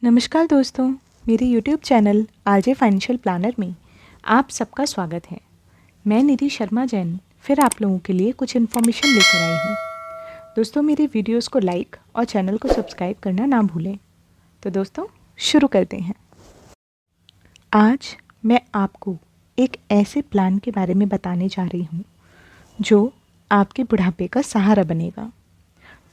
नमस्कार दोस्तों, मेरे YouTube channel RJ financial planner में आप सबका स्वागत है। मैं निधि शर्मा जैन फिर आप लोगों के लिए कुछ इन्फॉर्मेशन लेकर आई हूँ। दोस्तों, मेरे वीडियोस को लाइक और चैनल को सब्सक्राइब करना ना भूलें। तो दोस्तों, शुरू करते हैं। आज मैं आपको एक ऐसे प्लान के बारे में बताने जा रही हूँ जो आपके बुढ़ापे का सहारा बनेगा।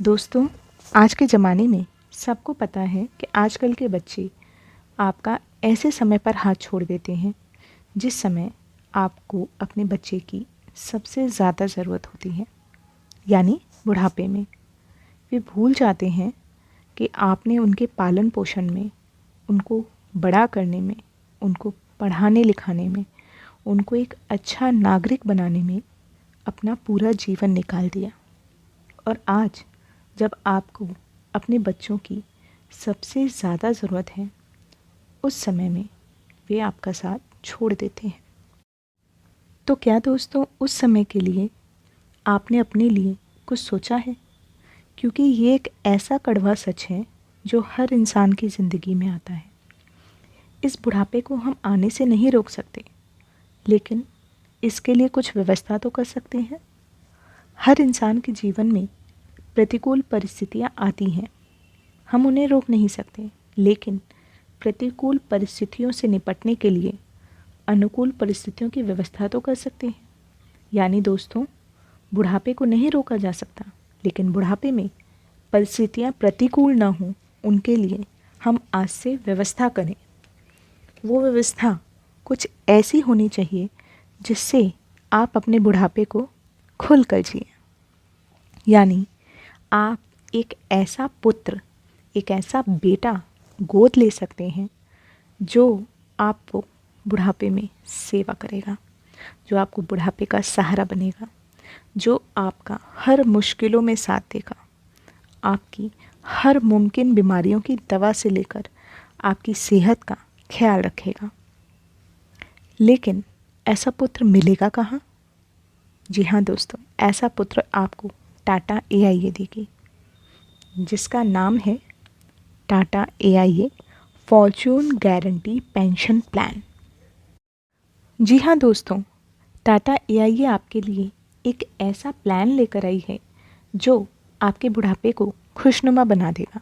दोस्तों, आज के ज़माने में सबको पता है कि आजकल के बच्चे आपका ऐसे समय पर हाथ छोड़ देते हैं जिस समय आपको अपने बच्चे की सबसे ज़्यादा ज़रूरत होती है, यानी बुढ़ापे में। वे भूल जाते हैं कि आपने उनके पालन पोषण में, उनको बड़ा करने में, उनको पढ़ाने लिखाने में, उनको एक अच्छा नागरिक बनाने में अपना पूरा जीवन निकाल दिया। और आज जब आपको अपने बच्चों की सबसे ज़्यादा ज़रूरत है, उस समय में वे आपका साथ छोड़ देते हैं। तो क्या दोस्तों, उस समय के लिए आपने अपने लिए कुछ सोचा है? क्योंकि ये एक ऐसा कड़वा सच है जो हर इंसान की ज़िंदगी में आता है। इस बुढ़ापे को हम आने से नहीं रोक सकते, लेकिन इसके लिए कुछ व्यवस्था तो कर सकते हैं। हर इंसान के जीवन में प्रतिकूल परिस्थितियाँ आती हैं, हम उन्हें रोक नहीं सकते, लेकिन प्रतिकूल परिस्थितियों से निपटने के लिए अनुकूल परिस्थितियों की व्यवस्था तो कर सकते हैं। यानी दोस्तों, बुढ़ापे को नहीं रोका जा सकता, लेकिन बुढ़ापे में परिस्थितियाँ प्रतिकूल ना हों, उनके लिए हम आज से व्यवस्था करें। वो व्यवस्था कुछ ऐसी होनी चाहिए जिससे आप अपने बुढ़ापे को खुल कर जिए। यानी आप एक ऐसा पुत्र, एक ऐसा बेटा गोद ले सकते हैं जो आपको बुढ़ापे में सेवा करेगा, जो आपको बुढ़ापे का सहारा बनेगा, जो आपका हर मुश्किलों में साथ देगा, आपकी हर मुमकिन बीमारियों की दवा से लेकर आपकी सेहत का ख्याल रखेगा। लेकिन ऐसा पुत्र मिलेगा कहाँ? जी हाँ दोस्तों, ऐसा पुत्र आपको टाटा AIA देगी, जिसका नाम है Tata AIA fortune guarantee pension plan. जी हाँ दोस्तों, टाटा AIA आपके लिए एक ऐसा प्लान लेकर आई है जो आपके बुढ़ापे को खुशनुमा बना देगा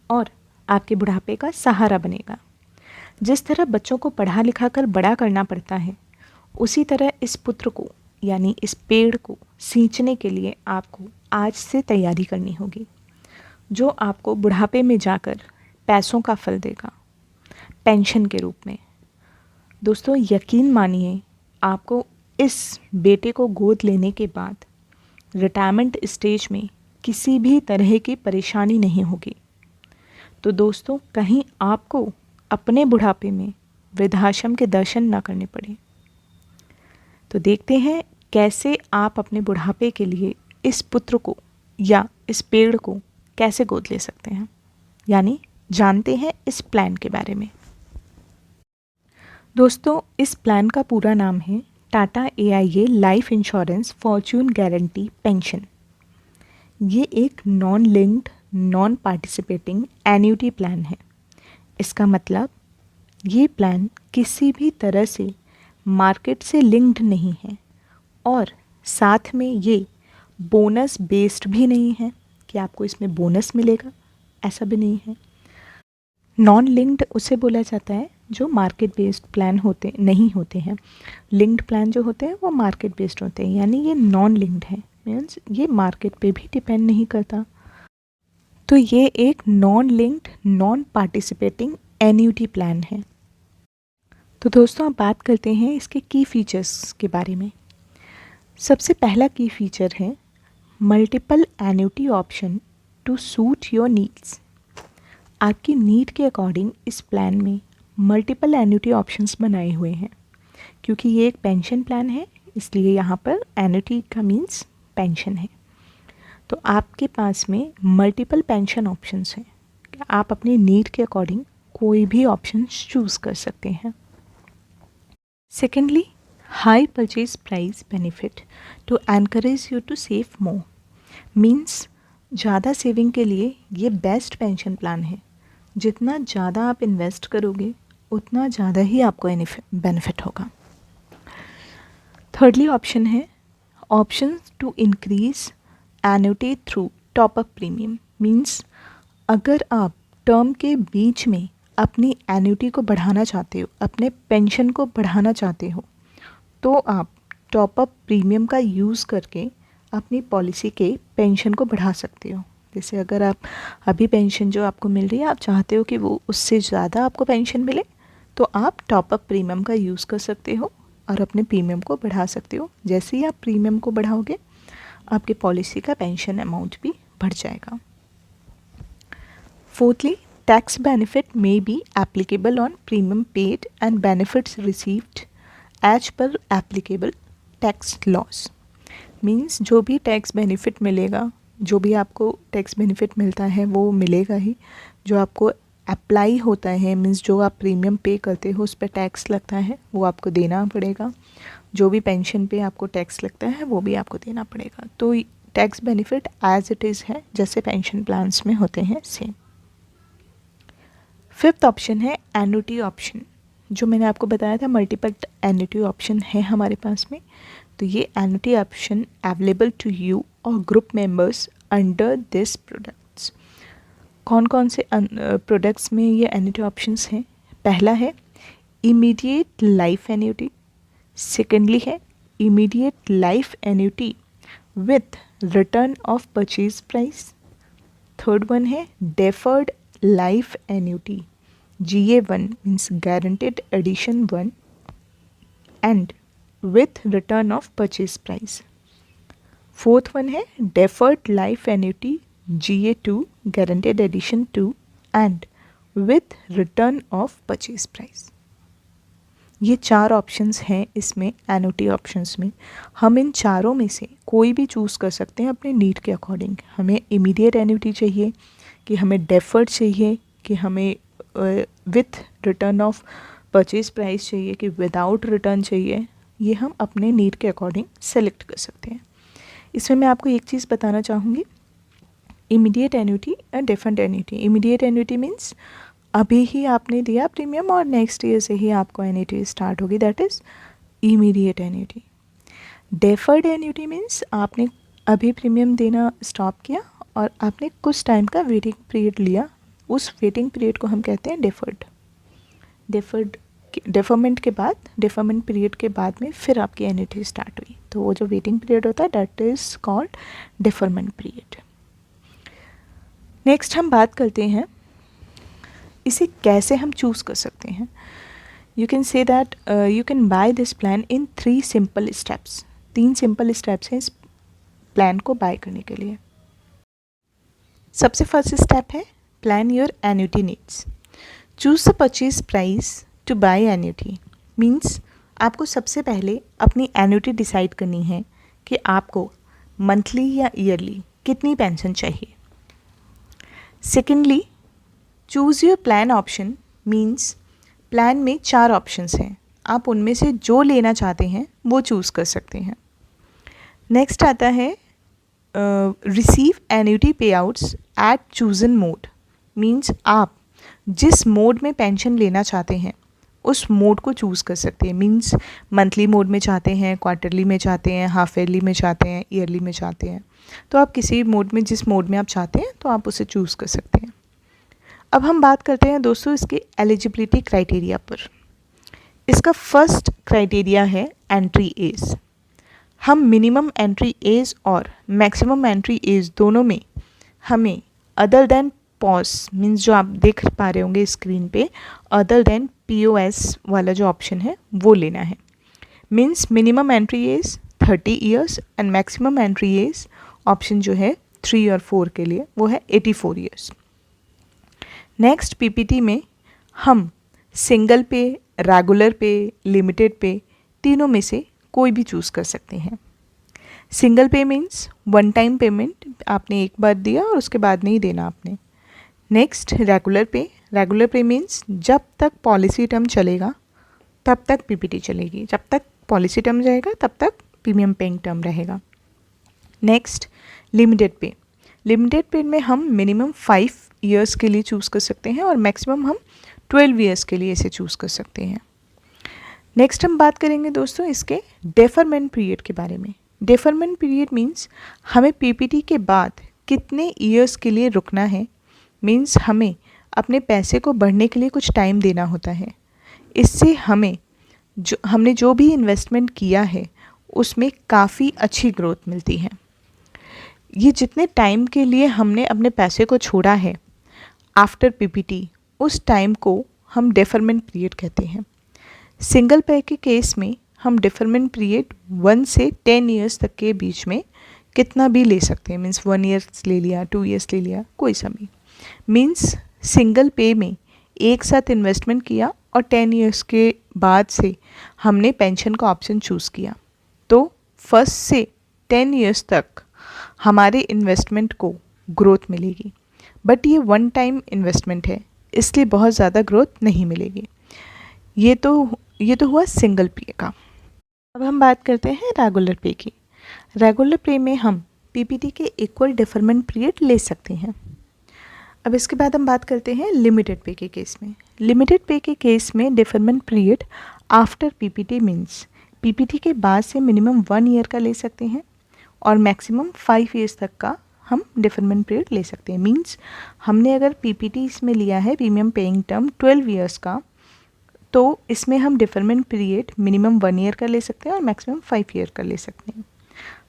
और आपके बुढ़ापे का सहारा बनेगा। जिस तरह बच्चों को पढ़ा लिखा कर बड़ा करना पड़ता है, उसी तरह इस पुत्र को, यानी इस पेड़ को सींचने के लिए आपको आज से तैयारी करनी होगी, जो आपको बुढ़ापे में जाकर पैसों का फल देगा, पेंशन के रूप में। दोस्तों, यकीन मानिए, आपको इस बेटे को गोद लेने के बाद रिटायरमेंट स्टेज में किसी भी तरह की परेशानी नहीं होगी। तो दोस्तों, कहीं आपको अपने बुढ़ापे में वृद्धाश्रम के दर्शन ना करने पड़े। तो देखते हैं कैसे आप अपने बुढ़ापे के लिए इस पुत्र को या इस पेड़ को कैसे गोद ले सकते हैं। यानी जानते हैं इस प्लान के बारे में। दोस्तों, इस प्लान का पूरा नाम है Tata AIA life insurance Fortune guarantee pension. ये एक non linked, non participating annuity plan है। इसका मतलब ये प्लान किसी भी तरह से मार्केट से लिंक्ड नहीं है और साथ में ये बोनस बेस्ड भी नहीं है कि आपको इसमें बोनस मिलेगा, ऐसा भी नहीं है। नॉन लिंक्ड उसे बोला जाता है जो मार्केट बेस्ड प्लान नहीं होते हैं। लिंक्ड प्लान जो होते हैं वो मार्केट बेस्ड होते हैं, यानी ये नॉन लिंक्ड है, मीन्स ये मार्केट पे भी डिपेंड नहीं करता। तो ये एक non linked, non participating annuity plan है। तो दोस्तों, अब बात करते हैं इसके की फीचर्स के बारे में। सबसे पहला की फीचर है multiple annuity option to suit your needs. आपकी नीड के अकॉर्डिंग इस प्लान में मल्टीपल एन्युटी ऑप्शंस बनाए हुए हैं। क्योंकि ये एक पेंशन प्लान है, इसलिए यहाँ पर एन्युटी का मीन्स पेंशन है। तो आपके पास में मल्टीपल पेंशन ऑप्शंस हैं। आप अपनी नीड के अकॉर्डिंग कोई भी ऑप्शंस चूज़ कर सकते हैं। Secondly, high purchase price benefit to encourage you to save more. Means ज़्यादा सेविंग के लिए ये बेस्ट पेंशन प्लान है, जितना ज़्यादा आप इन्वेस्ट करोगे उतना ज़्यादा ही आपको बेनिफिट होगा। थर्डली ऑप्शन है option to increase annuity through top up premium. Means अगर आप टर्म के बीच में अपनी एन्युटी को बढ़ाना चाहते हो, अपने पेंशन को बढ़ाना चाहते हो, तो आप टॉप अप प्रीमियम का यूज़ करके अपनी पॉलिसी के पेंशन को बढ़ा सकते हो। जैसे अगर आप अभी पेंशन जो आपको मिल रही है आप चाहते हो कि वो उससे ज़्यादा आपको पेंशन मिले, तो आप टॉप अप प्रीमियम का यूज़ कर सकते हो और अपने प्रीमियम को बढ़ा सकते हो। जैसे ही आप प्रीमियम को बढ़ाओगे आपके पॉलिसी का पेंशन अमाउंट भी बढ़ जाएगा। Fourthly, tax benefit may be applicable on premium paid and benefits received as per applicable tax laws. Means जो भी टैक्स बेनिफिट मिलेगा, जो भी आपको टैक्स बेनिफिट मिलता है वो मिलेगा ही। जो आपको अप्लाई होता है, मीन्स जो आप प्रीमियम पे करते हो उस पर टैक्स लगता है, वो आपको देना पड़ेगा। जो भी पेंशन पे आपको टैक्स लगता है वो भी आपको देना पड़ेगा। तो tax benefit as it is है जैसे पेंशन प्लान्स में होते हैं सेम। फिफ्थ ऑप्शन है एन्युटी ऑप्शन। जो मैंने आपको बताया था मल्टीपल एन्युटी ऑप्शन है हमारे पास में। तो ये annuity option available to you और group members under this products. कौन कौन से प्रोडक्ट्स में ये एन्युटी ऑप्शंस हैं? पहला है इमीडिएट लाइफ एन्युटी, सेकेंडली है immediate life annuity with return of purchase price, third one है deferred life annuity GA1 means guaranteed addition 1 and with return of purchase price, fourth one है deferred life annuity GA2 guaranteed addition 2 and with return of purchase price. ये चार options हैं इसमें annuity options में। हम इन चारों में से कोई भी चूज़ कर सकते हैं अपने नीड के अकॉर्डिंग। हमें इमीडिएट एन्युटी चाहिए कि हमें डेफर्ड चाहिए कि हमें with return of purchase price चाहिए कि विदाउट रिटर्न चाहिए, ये हम अपने नीड के अकॉर्डिंग सेलेक्ट कर सकते हैं। इसमें मैं आपको एक चीज़ बताना चाहूँगी, इमीडिएट एन्युटी और deferred annuity. Immediate annuity means अभी ही आपने दिया प्रीमियम और नेक्स्ट ईयर से ही आपको एन्युटी स्टार्ट होगी, that is immediate annuity. Deferred annuity means आपने अभी प्रीमियम देना स्टॉप किया और आपने कुछ टाइम का वेटिंग पीरियड लिया, उस वेटिंग पीरियड को हम कहते हैं डेफरमेंट के बाद, डेफरमेंट पीरियड के बाद में फिर आपकी एन्युटी स्टार्ट हुई, तो वो जो वेटिंग पीरियड होता है that is called deferment period. Next हम बात करते हैं इसे कैसे हम चूज़ कर सकते हैं। You can say that you can buy this plan in 3 simple steps. 3 simple steps हैं इस प्लान को बाय करने के लिए। सबसे फर्स्ट स्टेप है plan your annuity needs. Choose the purchase price to buy annuity. Means आपको सबसे पहले अपनी एन्युटी डिसाइड करनी है कि आपको मंथली या ईयरली कितनी पेंशन चाहिए। Secondly, choose your plan option. Means plan में 4 ऑप्शंस हैं, आप उनमें से जो लेना चाहते हैं वो चूज़ कर सकते हैं। नेक्स्ट आता है रिसीव एन्युटी पे outs eight chosen mode. Means आप जिस मोड में पेंशन लेना चाहते हैं उस मोड को चूज़ कर सकते हैं। मीन्स मंथली मोड में चाहते हैं, क्वार्टरली में चाहते हैं, हाफ ईयरली में चाहते हैं, ईयरली में चाहते हैं, तो आप किसी मोड में जिस मोड में आप चाहते हैं तो आप उसे चूज़ कर सकते हैं। अब हम बात करते हैं दोस्तों इसके एलिजिबिलिटी क्राइटेरिया पर। इसका फर्स्ट क्राइटेरिया है एंट्री एज। हम मिनिमम एंट्री एज और मैक्सिमम एंट्री एज दोनों में हमें अदर देन पॉज, मीन्स जो आप देख पा रहे होंगे स्क्रीन पे, अदर देन POS वाला जो ऑप्शन है वो लेना है। Means minimum entry age 30 years and maximum entry age option जो है 3 और 4 के लिए वो है 84 ईयर्स। नेक्स्ट PPT में हम सिंगल पे, रेगुलर पे, लिमिटेड पे तीनों में से कोई भी चूज़ कर सकते हैं। सिंगल पे मीन्स 1 टाइम पेमेंट, आपने एक बार दिया और उसके बाद नहीं देना आपने। नेक्स्ट रेगुलर पे मीन्स जब तक पॉलिसी टर्म चलेगा तब तक PPT चलेगी, जब तक पॉलिसी टर्म जाएगा तब तक प्रीमियम पेइंग टर्म रहेगा। नेक्स्ट लिमिटेड पे में हम मिनिमम 5 ईयर्स के लिए चूज़ कर सकते हैं और मैक्सिमम हम 12 ईयर्स के लिए इसे चूज़ कर सकते हैं। नेक्स्ट हम बात करेंगे दोस्तों इसके डेफरमेंट पीरियड के बारे में। डेफरमेंट पीरियड मीन्स हमें पीपीटी के बाद कितने ईयर्स के लिए रुकना है, मीन्स हमें अपने पैसे को बढ़ने के लिए कुछ टाइम देना होता है। इससे हमने जो भी इन्वेस्टमेंट किया है उसमें काफ़ी अच्छी ग्रोथ मिलती है। ये जितने टाइम के लिए हमने अपने पैसे को छोड़ा है आफ्टर पीपीटी, उस टाइम को हम डेफरमेंट पीरियड कहते हैं। सिंगल पे के केस में हम डेफरमेंट पीरियड 1 से 10 ईयर्स तक के बीच में कितना भी ले सकते हैं, मीन्स 1 ईयर्स ले लिया, 2 ईयर्स ले लिया, कोई सा भी। मीन्स सिंगल पे में एक साथ इन्वेस्टमेंट किया और 10 ईयर्स के बाद से हमने पेंशन का ऑप्शन चूज़ किया, तो 1 से 10 ईयर्स तक हमारे इन्वेस्टमेंट को ग्रोथ मिलेगी। बट ये वन टाइम इन्वेस्टमेंट है, इसलिए बहुत ज़्यादा ग्रोथ नहीं मिलेगी। ये तो हुआ सिंगल पे का। अब हम बात करते हैं रेगुलर पे की। रेगुलर पे में हम पीपीटी के इक्वल डेफरमेंट पीरियड ले सकते हैं। अब इसके बाद हम बात करते हैं लिमिटेड पे के केस में। लिमिटेड पे के केस में deferment period after PPT means PPT के बाद से मिनिमम 1 ईयर का ले सकते हैं और मैक्सिमम 5 ईयर्स तक का हम डेफरमेंट पीरियड ले सकते हैं। मीन्स हमने अगर पीपीटी इसमें लिया है प्रीमियम पेइंग टर्म 12 ईयर्स का, तो इसमें हम डेफरमेंट पीरियड मिनिमम 1 ईयर का ले सकते हैं और मैक्सिमम 5 ईयर का ले सकते हैं।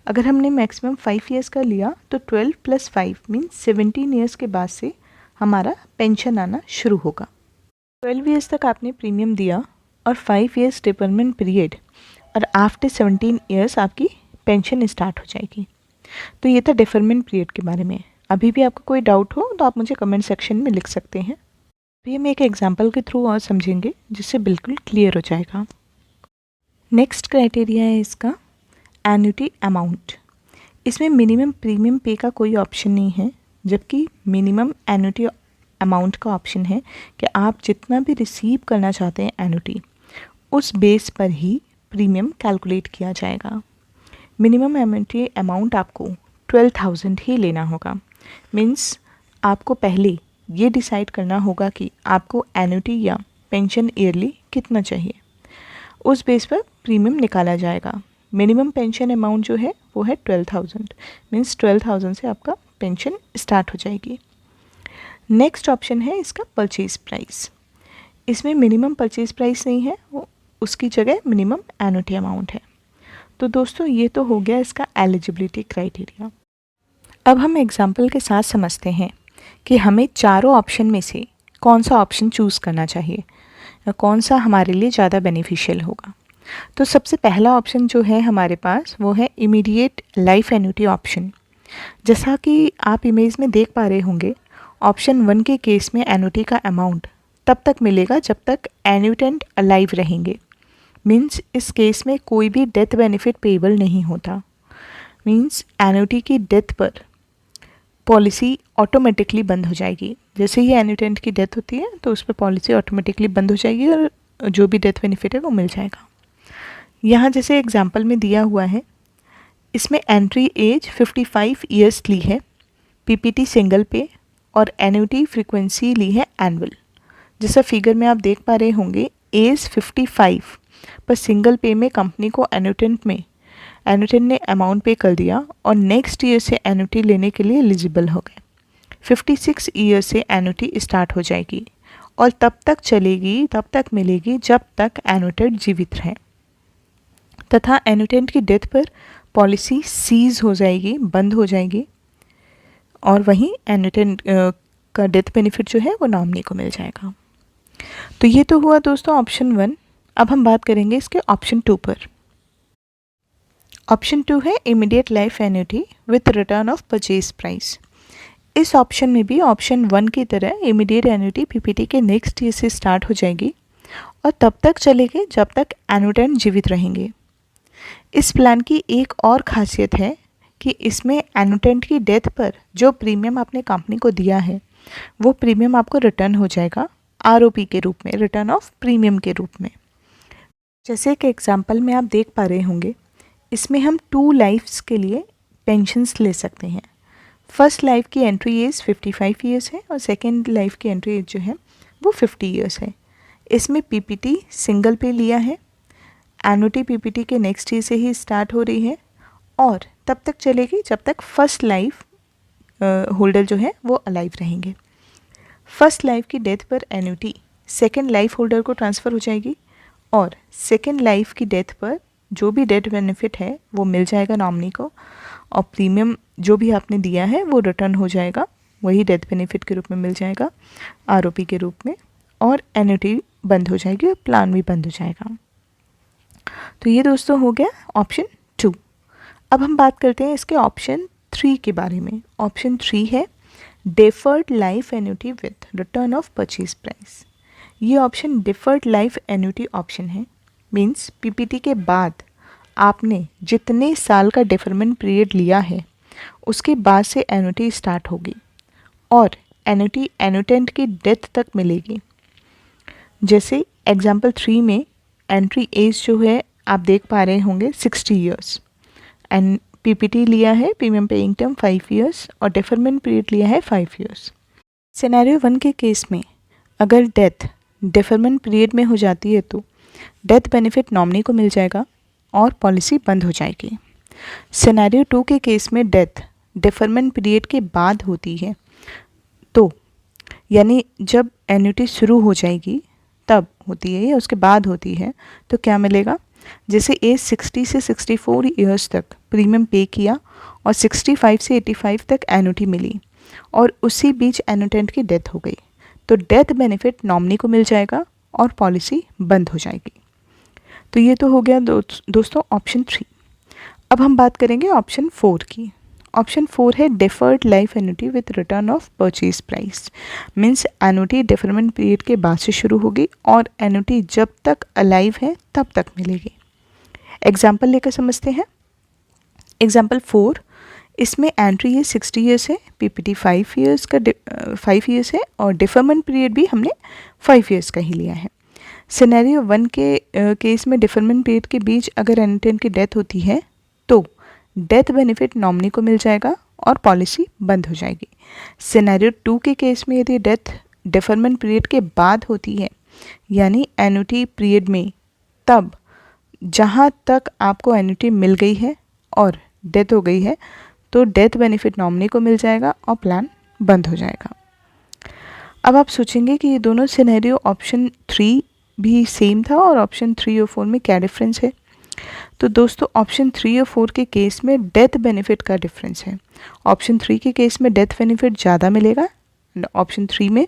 अगर हमने मैक्सिमम 5 ईयर्स का लिया तो 12 + 5 मीन्स 17 ईयर्स के बाद से हमारा पेंशन आना शुरू होगा। 12 ईयर्स तक आपने प्रीमियम दिया और 5 ईयर्स डेफरमेंट पीरियड, और आफ्टर 17 ईयर्स आपकी पेंशन स्टार्ट हो जाएगी। तो ये था डेफरमेंट पीरियड के बारे में। अभी भी आपको कोई डाउट हो तो आप मुझे कमेंट सेक्शन में लिख सकते हैं। अभी हम एक एग्जांपल के थ्रू और समझेंगे जिससे बिल्कुल क्लियर हो जाएगा। नेक्स्ट क्राइटेरिया है इसका एन्युटी अमाउंट। इसमें मिनिमम प्रीमियम पे का कोई ऑप्शन नहीं है, जबकि मिनिमम एन्युटी अमाउंट का ऑप्शन है कि आप जितना भी रिसीव करना चाहते हैं एन्युटी, उस बेस पर ही प्रीमियम कैलकुलेट किया जाएगा। मिनिमम एन्युटी अमाउंट आपको 12,000 ही लेना होगा। मीन्स आपको पहले ये डिसाइड करना होगा कि आपको एन्युटी या पेंशन ईयरली कितना चाहिए, उस बेस पर प्रीमियम निकाला जाएगा। मिनिमम पेंशन अमाउंट जो है वो है 12,000, मीन्स 12,000 से आपका पेंशन स्टार्ट हो जाएगी। नेक्स्ट ऑप्शन है इसका परचेज प्राइस। इसमें मिनिमम परचेज प्राइस नहीं है, वो उसकी जगह मिनिमम एन्युटी अमाउंट है। तो दोस्तों ये तो हो गया इसका एलिजिबिलिटी क्राइटेरिया। अब हम एग्जाम्पल के साथ समझते हैं कि हमें चारों ऑप्शन में से कौन सा ऑप्शन चूज़ करना चाहिए या कौन सा हमारे लिए ज़्यादा बेनिफिशियल होगा। तो सबसे पहला ऑप्शन जो है हमारे पास वो है इमीडिएट लाइफ एन्युटी ऑप्शन। जैसा कि आप इमेज में देख पा रहे होंगे, ऑप्शन 1 के केस में एन्युटी का अमाउंट तब तक मिलेगा जब तक एन्युटेंट अलाइव रहेंगे। मीन्स इस केस में कोई भी डेथ बेनिफिट पेएबल नहीं होता। मीन्स एन्युटी की डेथ पर पॉलिसी ऑटोमेटिकली बंद हो जाएगी। जैसे ही एन्युटेंट की डेथ होती है तो उस पर पॉलिसी ऑटोमेटिकली बंद हो जाएगी और जो भी डेथ बेनिफिट है वो मिल जाएगा। यहाँ जैसे एग्जांपल में दिया हुआ है, इसमें एंट्री एज 55 ईयर्स ली है, पीपीटी सिंगल पे और एन्युटी फ्रीक्वेंसी ली है एनुअल। जैसा फिगर में आप देख पा रहे होंगे, एज 55 पर सिंगल पे में कंपनी को एन्युटेंट ने अमाउंट पे कर दिया और नेक्स्ट ईयर से एन्युटी लेने के लिए एलिजिबल हो गए। 56 ईयर से एन्युटी स्टार्ट हो जाएगी और तब तक चलेगी, तब तक मिलेगी जब तक एन्युटेंट जीवित रहे, तथा एन्युटेंट की डेथ पर पॉलिसी सीज हो जाएगी, बंद हो जाएगी और वहीं एन्युटेंट का डेथ बेनिफिट जो है वो नॉमिनी को मिल जाएगा। तो ये तो हुआ दोस्तों ऑप्शन 1। अब हम बात करेंगे इसके ऑप्शन 2 पर। ऑप्शन 2 है immediate life annuity with return of purchase price. इस ऑप्शन में भी ऑप्शन 1 की तरह इमीडिएट एन्युटी पीपीटी के नेक्स्ट ईयर से स्टार्ट हो जाएगी और तब तक चलेगी जब तक एन्युटेंट जीवित रहेंगे। इस प्लान की एक और खासियत है कि इसमें एन्युटेंट की डेथ पर जो प्रीमियम आपने कंपनी को दिया है वो प्रीमियम आपको रिटर्न हो जाएगा आरओपी के रूप में, रिटर्न ऑफ प्रीमियम के रूप में। जैसे कि एग्जांपल में आप देख पा रहे होंगे, इसमें हम 2 लाइफ्स के लिए पेंशन्स ले सकते हैं। फर्स्ट लाइफ की एंट्री एज 55 ईयर्स है और सेकेंड लाइफ की एंट्री एज जो है वो 50 ईयर्स है। इसमें पीपीटी सिंगल पे लिया है, एनुटी पीपीटी के नेक्स्ट ईयर से ही स्टार्ट हो रही है और तब तक चलेगी जब तक फर्स्ट लाइफ होल्डर जो है वो अलाइव रहेंगे। फर्स्ट लाइफ की डेथ पर एन्युटी सेकेंड लाइफ होल्डर को ट्रांसफ़र हो जाएगी और सेकेंड लाइफ की डेथ पर जो भी डेथ बेनिफिट है वो मिल जाएगा नॉमिनी को और प्रीमियम जो भी आपने दिया है वो रिटर्न हो जाएगा, वही डेथ बेनिफिट के रूप में मिल जाएगा आरओपी के रूप में, और एन्युटी बंद हो जाएगी और प्लान भी बंद हो जाएगा। तो ये दोस्तों हो गया ऑप्शन 2। अब हम बात करते हैं इसके ऑप्शन 3 के बारे में। ऑप्शन 3 है deferred life annuity with return of purchase price. ये option deferred life annuity option है, मीन्स पीपीटी के बाद आपने जितने साल का डिफरमेंट पीरियड लिया है उसके बाद से एन्युटी स्टार्ट होगी और एन्युटी एनुटेंट की डेथ तक मिलेगी। जैसे एग्जाम्पल 3 में एंट्री एज जो है आप देख पा रहे होंगे 60 ईयर्स एंड पीपीटी लिया है प्रीमियम पेइंग टर्म 5 ईयर्स और डिफरमेंट पीरियड लिया है 5 ईयर्स। सिनेरियो 1 के केस में अगर डेथ डिफरमेंट पीरियड में हो जाती है तो डेथ बेनिफिट नॉमिनी को मिल जाएगा और पॉलिसी बंद हो जाएगी। सिनेरियो 2 के केस में डेथ डिफरमेंट पीरियड के बाद होती है तो यानी जब एन्युटी शुरू हो जाएगी तब होती है या उसके बाद होती है तो क्या मिलेगा, जैसे एज 60 से 64 ईयर्स तक प्रीमियम पे किया और 65 से 85 तक एन्युटी मिली और उसी बीच एनुटेंट की डेथ हो गई तो डेथ बेनिफिट नॉमिनी को मिल जाएगा और पॉलिसी बंद हो जाएगी। तो ये तो हो गया दोस्तों ऑप्शन 3। अब हम बात करेंगे ऑप्शन 4 की। ऑप्शन 4 है deferred life annuity with return of purchase price, means annuity deferment period के बाद से शुरू होगी और एन्युटी जब तक अलाइव है तब तक मिलेगी। एग्जाम्पल लेकर समझते हैं। एग्जाम्पल 4, इसमें एंट्री ये 60 ईयर्स है, पीपीटी 5 ईयर्स है और डिफरमेंट पीरियड भी हमने 5 ईयर्स का ही लिया है। सिनेरियो 1 के केस में डिफरमेंट पीरियड के बीच अगर एनुटेंट की डेथ होती है तो डेथ बेनिफिट नॉमिनी को मिल जाएगा और पॉलिसी बंद हो जाएगी। सिनेरियो 2 के केस में यदि डेथ डिफरमेंट पीरियड के बाद होती है यानी एन्युटी पीरियड में, तब जहाँ तक आपको एन्युटी मिल गई है और डेथ हो गई है तो डेथ बेनिफिट नॉमिनी को मिल जाएगा और प्लान बंद हो जाएगा। अब आप सोचेंगे कि ये दोनों सिनेरियो ऑप्शन 3 भी सेम था और ऑप्शन 3 और 4 में क्या डिफरेंस है। तो दोस्तों ऑप्शन 3 और 4 के केस में डेथ बेनिफिट का डिफरेंस है। ऑप्शन 3 के केस में डेथ बेनिफिट ज़्यादा मिलेगा, ऑप्शन 3 में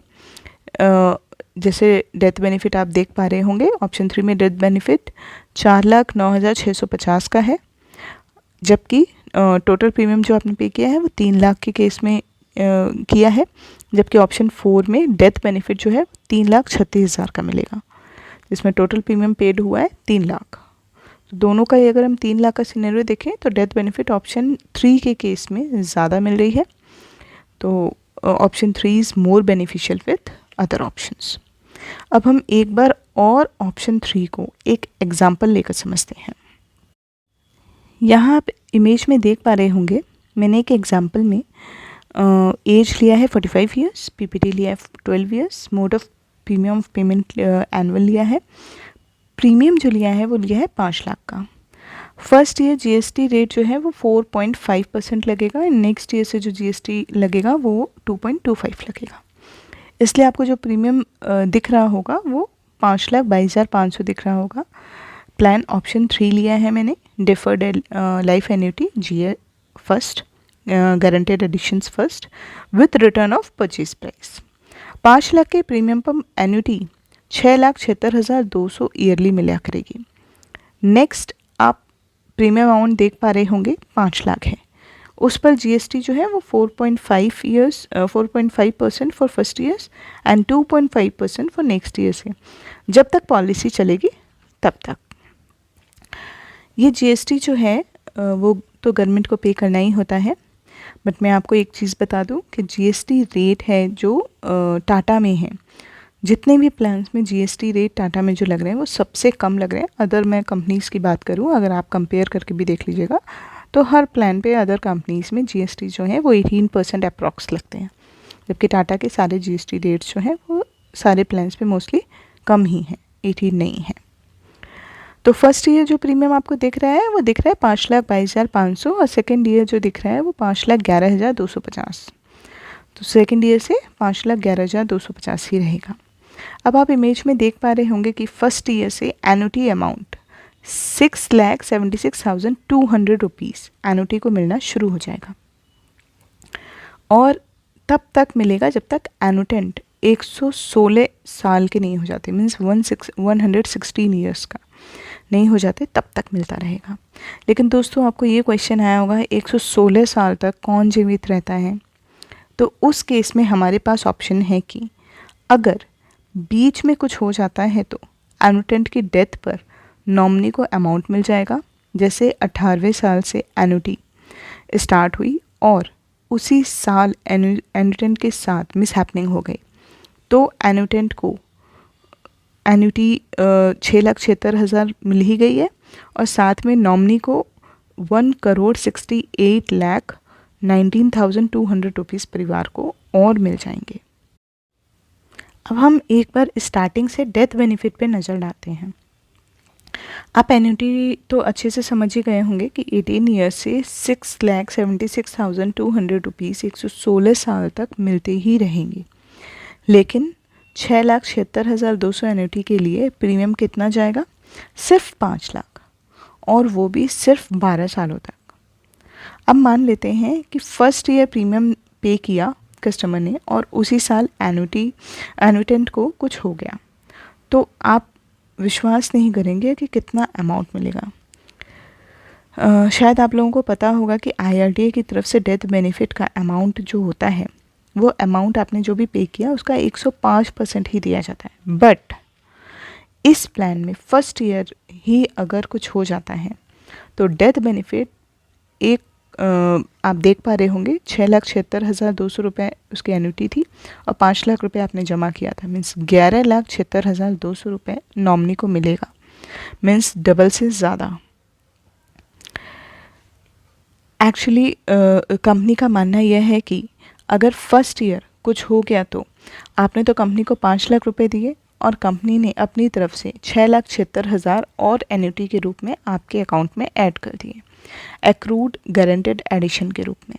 जैसे डेथ बेनिफिट आप देख पा रहे होंगे, ऑप्शन 3 में डेथ बेनिफिट 4,09,650 का है, जबकि टोटल प्रीमियम जो आपने पे किया है वो 3 लाख के केस में किया है, जबकि ऑप्शन 4 में डेथ बेनिफिट जो है 3,36,000 का मिलेगा, जिसमें टोटल प्रीमियम पेड हुआ है 3 लाख। तो दोनों का ही अगर हम 3 लाख का सिनेरियो देखें तो डेथ बेनिफिट ऑप्शन 3 के केस में ज़्यादा मिल रही है। तो option 3 is more beneficial with other options. अब हम एक बार और ऑप्शन 3 को एक एग्जाम्पल लेकर समझते हैं। यहाँ आप इमेज में देख पा रहे होंगे, मैंने एक एग्जाम्पल में एज लिया है 45 ईयर्स, पीपीटी लिया है 12 years, mode of premium of payment annual लिया है, प्रीमियम जो लिया है वो लिया है 5 लाख का। फर्स्ट ईयर जीएसटी रेट जो है वो 4.5% लगेगा, नेक्स्ट ईयर से जो जीएसटी लगेगा वो 2.25 लगेगा। इसलिए आपको जो प्रीमियम दिख रहा होगा वो 5,22,500 दिख रहा होगा। प्लान ऑप्शन 3 लिया है मैंने, deferred life annuity GA first, guaranteed additions first with return of purchase price. 5 lakh के प्रीमियम पर एन्युटी 6,76,200 ईयरली मिला करेगी। नेक्स्ट आप प्रीमियम अमाउंट देख पा रहे होंगे 5 लाख है, उस पर जीएसटी जो है वो 4.5% for first years and 2.5% for next year से, जब तक पॉलिसी चलेगी तब तक। ये जीएसटी जो है वो तो गवर्नमेंट को पे करना ही होता है, बट मैं आपको एक चीज़ बता दूं कि जीएसटी रेट है जो टाटा में है, जितने भी प्लान्स में जीएसटी रेट टाटा में जो लग रहे हैं वो सबसे कम लग रहे हैं। अदर मैं कंपनीज़ की बात करूं, अगर आप कंपेयर करके भी देख लीजिएगा तो हर प्लान पे अदर कंपनीज़ में जीएसटी जो है वो 18% अप्रॉक्स लगते हैं, जबकि टाटा के सारे जीएसटी रेट्स जो हैं वो सारे प्लान्स पे मोस्टली कम ही हैं, 18 नहीं है। तो फर्स्ट ईयर जो प्रीमियम आपको दिख रहा है वो दिख रहा है 5,22,500 और सेकेंड ईयर जो दिख रहा है वो 5,11,250। तो सेकेंड ईयर से 5,11,250 ही रहेगा। अब आप इमेज में देख पा रहे होंगे कि फर्स्ट ईयर से एनुटी अमाउंट 6,76,200 रुपीज़ एनुटी को मिलना शुरू हो जाएगा और तब तक मिलेगा जब तक एनुटेंट 116 साल के नहीं हो जाते, मीन्स 116 ईयर्स का नहीं हो जाते, तब तक मिलता रहेगा। लेकिन दोस्तों आपको ये क्वेश्चन आया होगा 116 साल तक कौन जीवित रहता है? तो उस केस में हमारे पास ऑप्शन है कि अगर बीच में कुछ हो जाता है तो एनुटेंट की डेथ पर नॉमिनी को अमाउंट मिल जाएगा। जैसे 18वें साल से एनुटी स्टार्ट हुई और उसी साल एनुटेंट के साथ मिसहैपनिंग हो गई तो एनुटेंट को एन्युटी 6,76,000 मिल ही गई है और साथ में नॉमिनी को 1,68,19,200 रुपीज़ परिवार को और मिल जाएंगे। अब हम एक बार स्टार्टिंग से डेथ बेनिफिट पे नज़र डालते हैं। आप एन्युटी तो अच्छे से समझ ही गए होंगे कि 18 ईयर से 6,76,200 रुपीज़ 116 साल तक मिलते ही रहेंगे। लेकिन 6,76,200 एन्युटी के लिए प्रीमियम कितना जाएगा? सिर्फ 5 लाख, और वो भी सिर्फ 12 सालों तक। अब मान लेते हैं कि फर्स्ट ईयर प्रीमियम पे किया कस्टमर ने और उसी साल एनुटेंट को कुछ हो गया, तो आप विश्वास नहीं करेंगे कि कितना अमाउंट मिलेगा। शायद आप लोगों को पता होगा कि IRDA की तरफ से डेथ बेनिफिट का अमाउंट जो होता है वो अमाउंट आपने जो भी पे किया उसका 105% ही दिया जाता है। बट इस प्लान में फर्स्ट ईयर ही अगर कुछ हो जाता है तो डेथ बेनिफिट एक आप देख पा रहे होंगे 6,76,200 रुपये उसकी एन्युटी थी और 5 लाख रुपए आपने जमा किया था, मीन्स 11,76,200 रुपये नॉमिनी को मिलेगा, मीन्स डबल से ज़्यादा। एक्चुअली कंपनी का मानना यह है कि अगर फर्स्ट ईयर कुछ हो गया तो आपने तो कंपनी को 5 लाख रुपए दिए और कंपनी ने अपनी तरफ से 6,76,000 और एन्युटी के रूप में आपके अकाउंट में ऐड कर दिए, एक्रूड गारंटेड एडिशन के रूप में।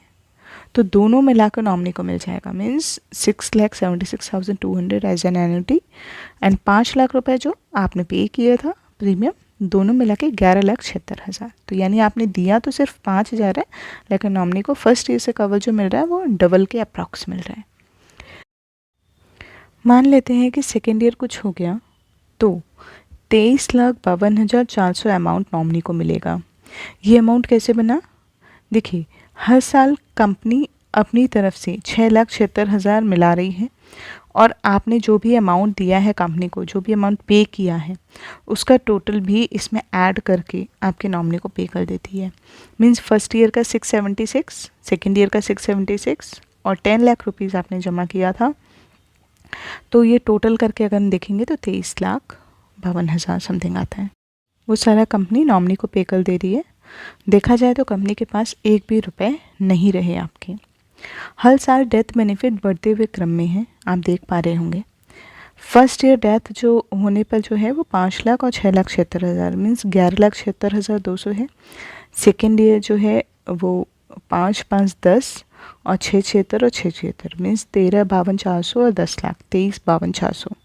तो दोनों मिलाकर नॉमिनी को मिल जाएगा, means 6,76,200 as an annuity and 5 lakh रुपए जो आपने पे किया था प्रीमियम, दोनों मिला के 11,76,000। तो यानी आपने दिया तो सिर्फ 5,000 है, लेकिन नॉमिनी को फर्स्ट ईयर से कवर जो मिल रहा है वो डबल के अप्रॉक्स मिल रहा है। मान लेते हैं कि सेकेंड ईयर कुछ हो गया तो 23,52,400 अमाउंट नॉमिनी को मिलेगा। ये अमाउंट कैसे बना? देखिए, हर साल कंपनी अपनी तरफ से 6,76,000 मिला रही है और आपने जो भी अमाउंट दिया है कंपनी को, जो भी अमाउंट पे किया है उसका टोटल भी इसमें ऐड करके आपके नॉमिनी को पे कर देती है। मीन्स फर्स्ट ईयर का 676, सेकेंड ईयर का 676 और 10 लाख रुपीज़ आपने जमा किया था, तो ये टोटल करके अगर हम देखेंगे तो 23,52,000 समथिंग आता है। वो सारा कंपनी नॉमिनी को पे कर दे रही है। देखा जाए तो कंपनी के पास एक भी रुपए नहीं रहे आपके। हर साल डेथ बेनिफिट बढ़ते हुए क्रम में है, आप देख पा रहे होंगे। फर्स्ट ईयर डेथ जो होने पर जो है वो 5 लाख और 6,76,000 मीन्स 11,76,200 है। सेकेंड ईयर जो है वो 5,5,10 और 6,76 और 6,76 मीन्स 13,52,400 और 10 लाख 23,52,400।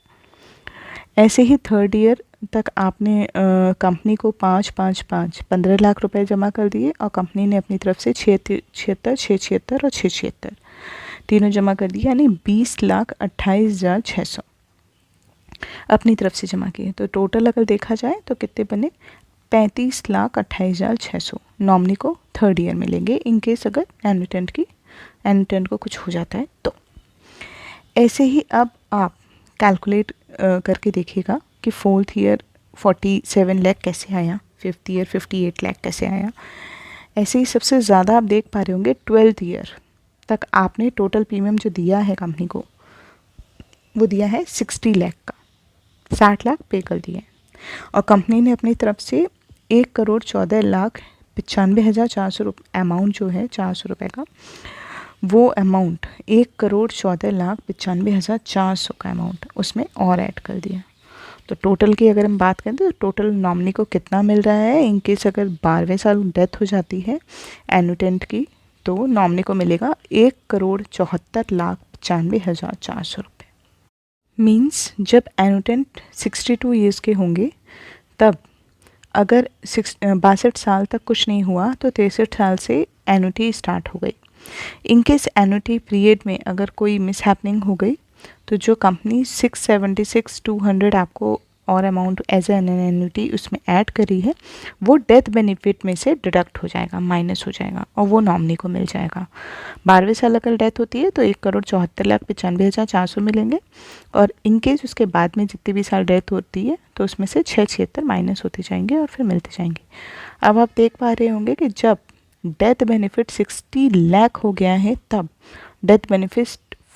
ऐसे ही थर्ड ईयर तक आपने कंपनी को 5,5,5 15 लाख रुपए जमा कर दिए और कंपनी ने अपनी तरफ से 6,76 6,76 और 6,76 तीनों जमा कर दिए, यानी 20,28,600 अपनी तरफ से जमा किए। तो टोटल अगर देखा जाए तो कितने बने? 35,28,600 नॉमिनी को थर्ड ईयर मिलेंगे, इनकेस अगर एनुटेंट को कुछ हो जाता है तो। ऐसे ही अब आप कैलकुलेट करके देखिएगा कि फोर्थ ईयर 47 लाख कैसे आया, फिफ्थ ईयर 58 लाख कैसे आया। ऐसे ही सबसे ज़्यादा आप देख पा रहे होंगे 12th ईयर तक आपने टोटल प्रीमियम जो दिया है कंपनी को वो दिया है 60 लाख का, 60 लाख पे कर दिए और कंपनी ने अपनी तरफ से 1,14,00,000 95,400 अमाउंट जो है 400 रुपये का, वो अमाउंट 1,14,95,400 का अमाउंट उसमें और ऐड कर दिया। तो टोटल की अगर हम बात करें तो टोटल नॉमिनी को कितना मिल रहा है, इनकेस अगर 12वें साल डेथ हो जाती है एनुटेंट की, तो नॉमिनी को मिलेगा 1,74,95,400 रुपये। मीन्स जब एनुटेंट 62 ईयर्स के होंगे, तब अगर 62 साल तक कुछ नहीं हुआ तो 63 साल से एनुटी स्टार्ट हो गई। इनकेस एनुटी पीरियड में अगर कोई मिस हैपनिंग हो गई, तो जो कंपनी 676,200 आपको और अमाउंट एज एन एन्युटी उसमें ऐड करी है, वो डेथ बेनिफिट में से डिडक्ट हो जाएगा, माइनस हो जाएगा, और वो नॉमिनी को मिल जाएगा। 12वें साल अगर डेथ होती है तो 1,74,95,400 मिलेंगे, और इनकेस उसके बाद में जितनी भी साल डेथ होती है तो उसमें से 676 माइनस होते जाएंगे और फिर मिलते जाएंगे। अब आप देख पा रहे होंगे कि जब डेथ बेनिफिट 60 लाख हो गया है, तब डेथ बेनिफिट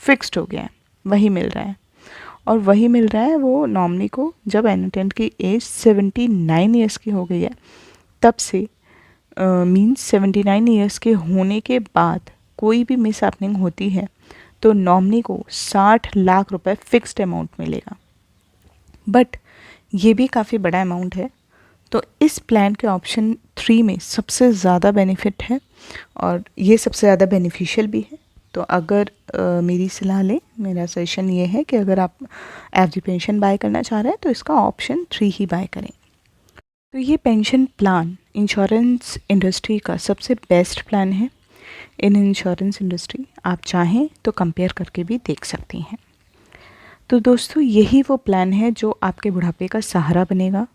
फिक्स्ड हो गया है, वही मिल रहा है। और वही मिल रहा है वो नॉमिनी को जब एनुटेंट की एज 79 ईयर्स की हो गई है, तब से मीन्स 79 ईयर्स के होने के बाद कोई भी मिस हैपनिंग होती है तो नॉमिनी को 60 लाख रुपए फिक्स्ड अमाउंट मिलेगा। बट ये भी काफ़ी बड़ा अमाउंट है, तो इस प्लान के ऑप्शन 3 में सबसे ज़्यादा बेनिफिट है और ये सबसे ज़्यादा बेनिफिशियल भी है। तो अगर मेरी सलाह लें, मेरा सजेशन ये है कि अगर आप एफडी पेंशन बाय करना चाह रहे हैं तो इसका ऑप्शन 3 ही बाय करें। तो ये पेंशन प्लान इंश्योरेंस इंडस्ट्री का सबसे बेस्ट प्लान है इन इंश्योरेंस इंडस्ट्री। आप चाहें तो कंपेयर करके भी देख सकती हैं। तो दोस्तों, यही वो प्लान है जो आपके बुढ़ापे का सहारा बनेगा।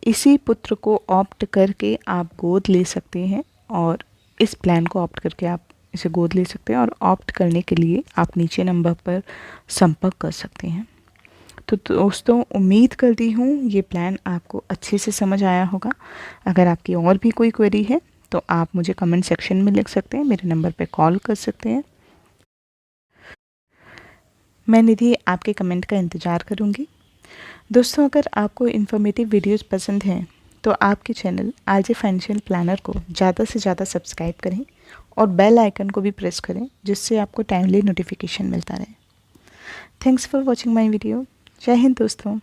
इसी पुत्र को ऑप्ट करके आप गोद ले सकते हैं, और इस प्लान को ऑप्ट करके आप इसे गोद ले सकते हैं, और ऑप्ट करने के लिए आप नीचे नंबर पर संपर्क कर सकते हैं। तो दोस्तों, उम्मीद करती हूँ ये प्लान आपको अच्छे से समझ आया होगा। अगर आपकी और भी कोई क्वेरी है तो आप मुझे कमेंट सेक्शन में लिख सकते हैं, मेरे नंबर पर कॉल कर सकते हैं। मैं निधि आपके कमेंट का इंतज़ार करूँगी। दोस्तों, अगर आपको इन्फॉर्मेटिव वीडियोस पसंद हैं तो आपके चैनल आरजे फाइनेंशियल प्लानर को ज़्यादा से ज़्यादा सब्सक्राइब करें और बेल आइकन को भी प्रेस करें, जिससे आपको टाइमली नोटिफिकेशन मिलता रहे। Thanks for watching my video. जय हिंद दोस्तों।